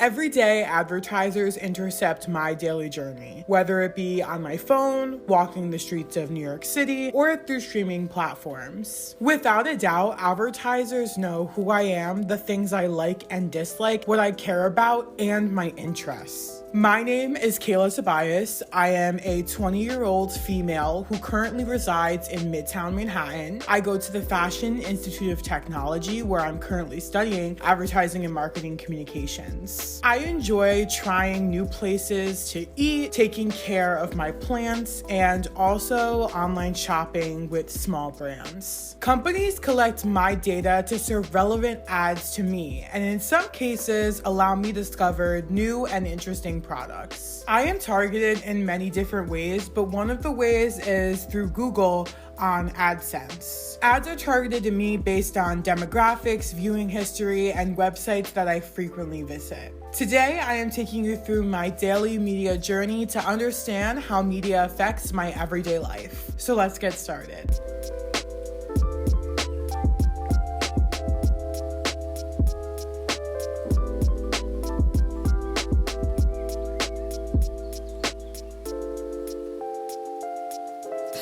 Every day, advertisers intercept my daily journey, whether it be on my phone, walking the streets of New York City, or through streaming platforms. Without a doubt, advertisers know who I am, the things I like and dislike, what I care about, and my interests. My name is Kayla Tobias. I am a 20-year-old female who currently resides in Midtown Manhattan. I go to the Fashion Institute of Technology, where I'm currently studying advertising and marketing communications. I enjoy trying new places to eat, taking care of my plants, and also online shopping with small brands. Companies collect my data to serve relevant ads to me, and in some cases allow me to discover new and interesting products. I am targeted in many different ways, but one of the ways is through Google on AdSense. Ads are targeted to me based on demographics, viewing history, and websites that I frequently visit. Today, I am taking you through my daily media journey to understand how media affects my everyday life. So let's get started.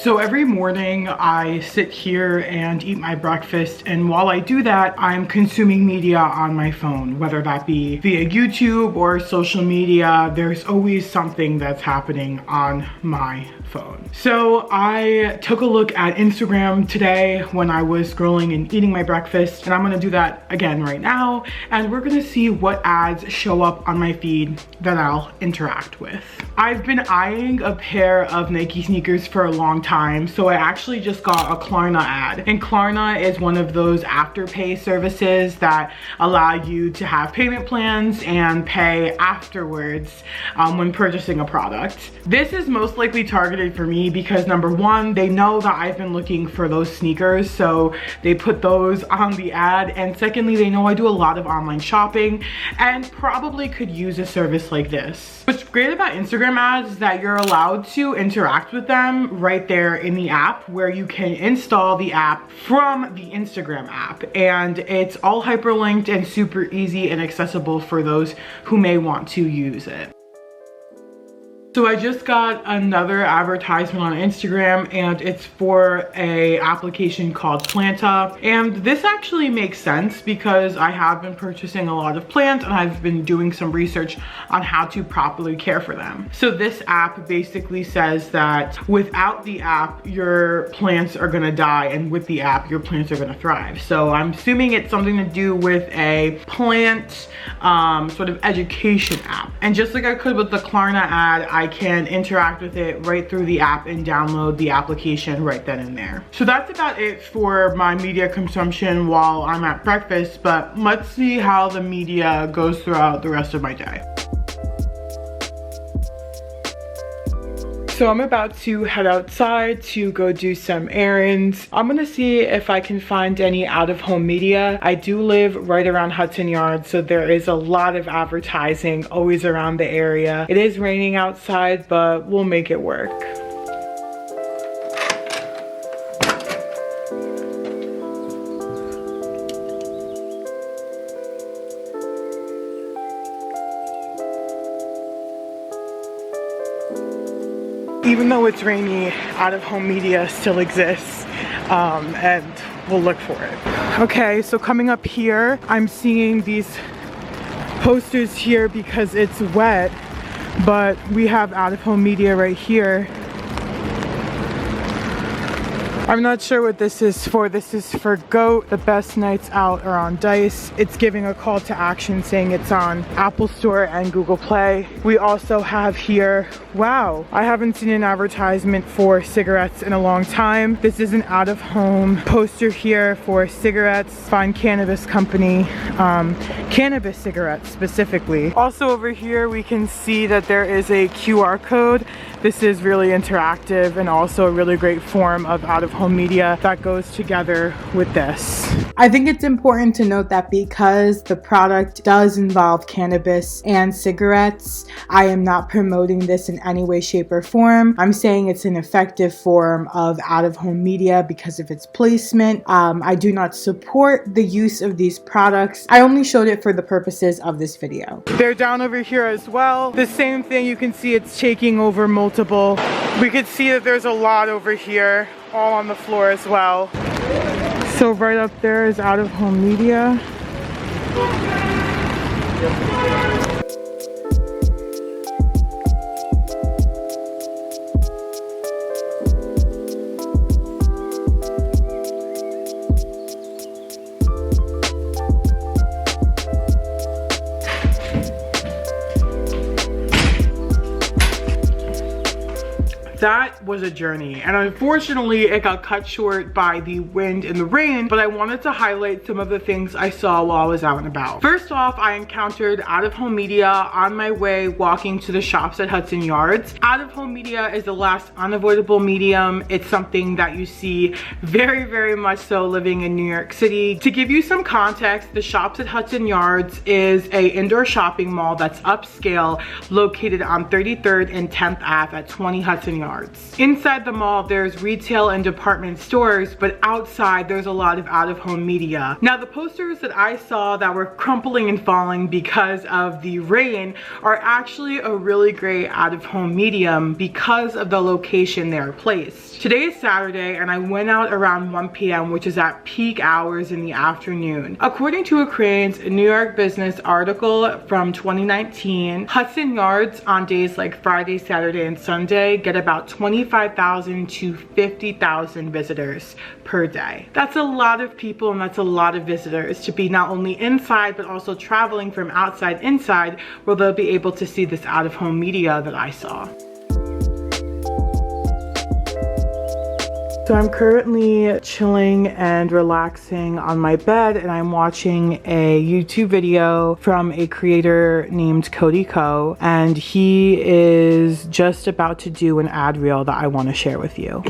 So every morning I sit here and eat my breakfast, and while I do that, I'm consuming media on my phone, whether that be via YouTube or social media. There's always something that's happening on my phone. So I took a look at Instagram today when I was scrolling and eating my breakfast, and I'm gonna do that again right now, and we're gonna see what ads show up on my feed that I'll interact with. I've been eyeing a pair of Nike sneakers for a long time, so I actually just got a Klarna ad. And Klarna is one of those afterpay services that allow you to have payment plans and pay afterwards when purchasing a product. This is most likely targeted for me because number one, they know that I've been looking for those sneakers, so they put those on the ad. And secondly, they know I do a lot of online shopping and probably could use a service like this. What's great about Instagram ads is that you're allowed to interact with them right there in the app, where you can install the app from the Instagram app, and it's all hyperlinked and super easy and accessible for those who may want to use it. So I just got another advertisement on Instagram, and it's for a application called Planta. And this actually makes sense because I have been purchasing a lot of plants and I've been doing some research on how to properly care for them. So this app basically says that without the app, your plants are gonna die, and with the app, your plants are gonna thrive. So I'm assuming it's something to do with a plant sort of education app. And just like I could with the Klarna ad, I can interact with it right through the app and download the application right then and there. So that's about it for my media consumption while I'm at breakfast, but let's see how the media goes throughout the rest of my day. So I'm about to head outside to go do some errands. I'm gonna see if I can find any out-of-home media. I do live right around Hudson Yards, so there is a lot of advertising always around the area. It is raining outside, but we'll make it work. Even though it's rainy, out-of-home media still exists, and we'll look for it. Okay, so coming up here, I'm seeing these posters here because it's wet, but we have out-of-home media right here. I'm not sure what this is for. This is for GOAT. The best nights out are on Dice. It's giving a call to action saying it's on Apple Store and Google Play. We also have here, wow, I haven't seen an advertisement for cigarettes in a long time. This is an out-of-home poster here for cigarettes, Fine Cannabis Company, cannabis cigarettes specifically. Also over here, we can see that there is a QR code. This is really interactive and also a really great form of out-of-home out-of-home media that goes together with this. I think it's important to note that because the product does involve cannabis and cigarettes, I am not promoting this in any way, shape, or form. I'm saying it's an effective form of out-of-home media because of its placement. I do not support the use of these products. I only showed it for the purposes of this video. They're down over here as well. The same thing, you can see it's taking over multiple. We could see that there's a lot over here, all on the floor as well. So right up there is out-of-home media. That was a journey, and unfortunately it got cut short by the wind and the rain, but I wanted to highlight some of the things I saw while I was out and about. First off, I encountered out-of-home media on my way walking to the shops at Hudson Yards. Out-of-home media is the last unavoidable medium. It's something that you see very, very much so living in New York City. To give you some context, the shops at Hudson Yards is an indoor shopping mall that's upscale, located on 33rd and 10th Ave at 20 Hudson Yards. Inside the mall, there's retail and department stores, but outside there's a lot of out-of-home media. Now, the posters that I saw that were crumpling and falling because of the rain are actually a really great out-of-home medium because of the location they're placed. Today is Saturday, and I went out around 1 p.m., which is at peak hours in the afternoon. According to a Crain's New York Business article from 2019, Hudson Yards on days like Friday, Saturday, and Sunday get about 25,000 to 50,000 visitors per day. That's a lot of people, and that's a lot of visitors to be not only inside but also traveling from outside inside, where they'll be able to see this out-of-home media that I saw. So I'm currently chilling and relaxing on my bed, and I'm watching a YouTube video from a creator named Cody Co, and he is just about to do an ad reel that I want to share with you.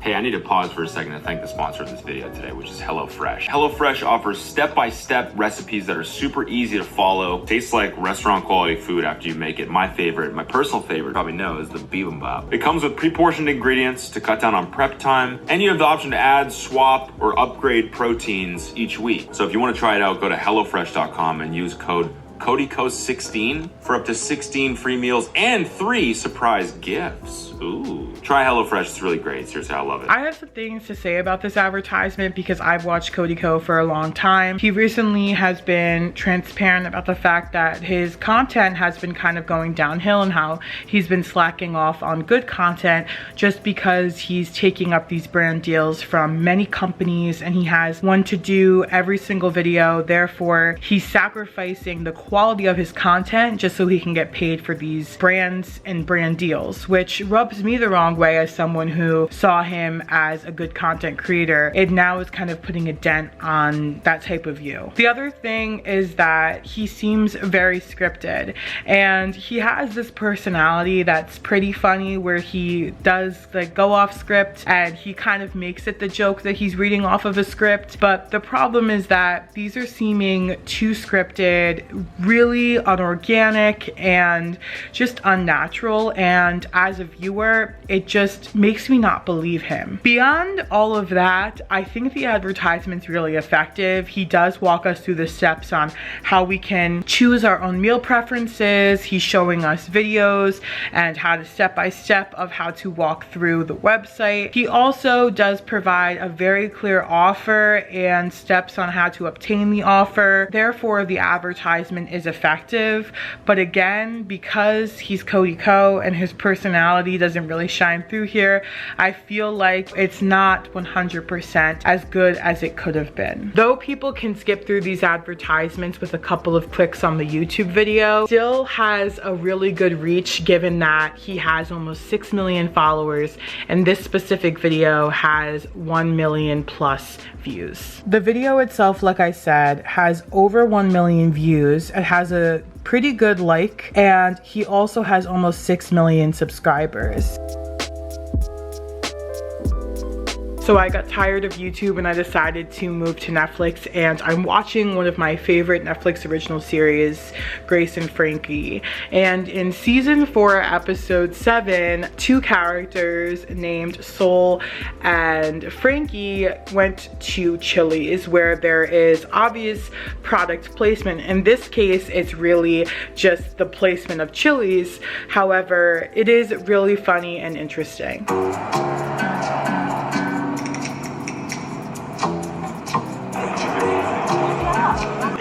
Hey, I need to pause for a second to thank the sponsor of this video today, which is HelloFresh. HelloFresh offers step-by-step recipes that are super easy to follow. Tastes like restaurant quality food after you make it. My favorite, my personal favorite, probably know, is the bibimbap. It comes with pre-portioned ingredients to cut down on prep time, and you have the option to add, swap, or upgrade proteins each week. So if you want to try it out, go to HelloFresh.com and use code CodyCo16 for up to 16 free meals and 3 surprise gifts. Ooh. Try HelloFresh, it's really great. Seriously, I love it. I have some things to say about this advertisement because I've watched Cody Co for a long time. He recently has been transparent about the fact that his content has been kind of going downhill and how he's been slacking off on good content just because he's taking up these brand deals from many companies, and he has one to do every single video. Therefore, he's sacrificing the quality of his content just so he can get paid for these brands and brand deals, which rubs me the wrong way as someone who saw him as a good content creator. It now is kind of putting a dent on that type of view. The other thing is that he seems very scripted, and he has this personality that's pretty funny where he does like go off script and he kind of makes it the joke that he's reading off of a script. But the problem is that these are seeming too scripted, really unorganic, and just unnatural, and as a viewer it just makes me not believe him. Beyond all of that, I think the advertisement's really effective. He does walk us through the steps on how we can choose our own meal preferences. He's showing us videos and how to step-by-step of how to walk through the website. He also does provide a very clear offer and steps on how to obtain the offer. Therefore, the advertisement is effective. But again, because he's Cody Co and his personality doesn't really shine through here, I feel like it's not 100% as good as it could have been. Though people can skip through these advertisements with a couple of clicks on the YouTube video, still has a really good reach given that he has almost 6 million followers, and this specific video has 1 million plus views. The video itself, like I said, has over 1 million views. It has a pretty good like, and he also has almost 6 million subscribers. So I got tired of YouTube and I decided to move to Netflix, and I'm watching one of my favorite Netflix original series, Grace and Frankie. And in season 4, episode 7, two characters named Soul and Frankie went to Chili's, where there is obvious product placement. In this case, it's really just the placement of Chili's. However, it is really funny and interesting.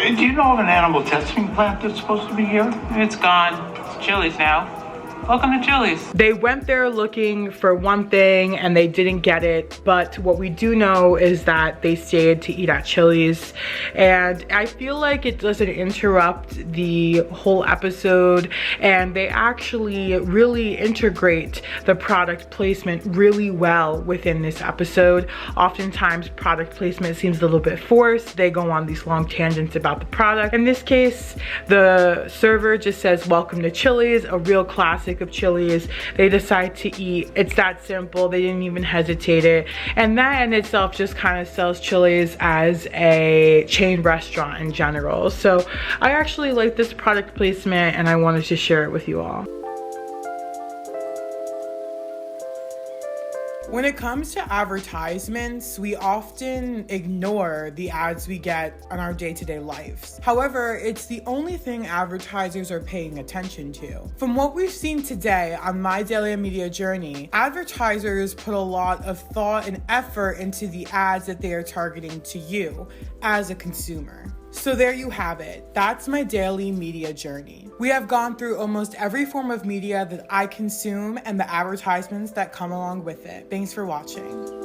Do you know of an animal testing plant that's supposed to be here? It's gone. It's Chili's now. Welcome to Chili's. They went there looking for one thing and they didn't get it, but what we do know is that they stayed to eat at Chili's, and I feel like it doesn't interrupt the whole episode, and they actually really integrate the product placement really well within this episode. Oftentimes product placement seems a little bit forced. They go on these long tangents about the product. In this case, the server just says, "Welcome to Chili's," a real classic of Chili's. They decide to eat. It's that simple. They didn't even hesitate it. And that in itself just kind of sells Chili's as a chain restaurant in general. So I actually like this product placement and I wanted to share it with you all. When it comes to advertisements, we often ignore the ads we get on our day-to-day lives. However, it's the only thing advertisers are paying attention to. From what we've seen today on my daily media journey, advertisers put a lot of thought and effort into the ads that they are targeting to you as a consumer. So there you have it. That's my daily media journey. We have gone through almost every form of media that I consume and the advertisements that come along with it. Thanks for watching.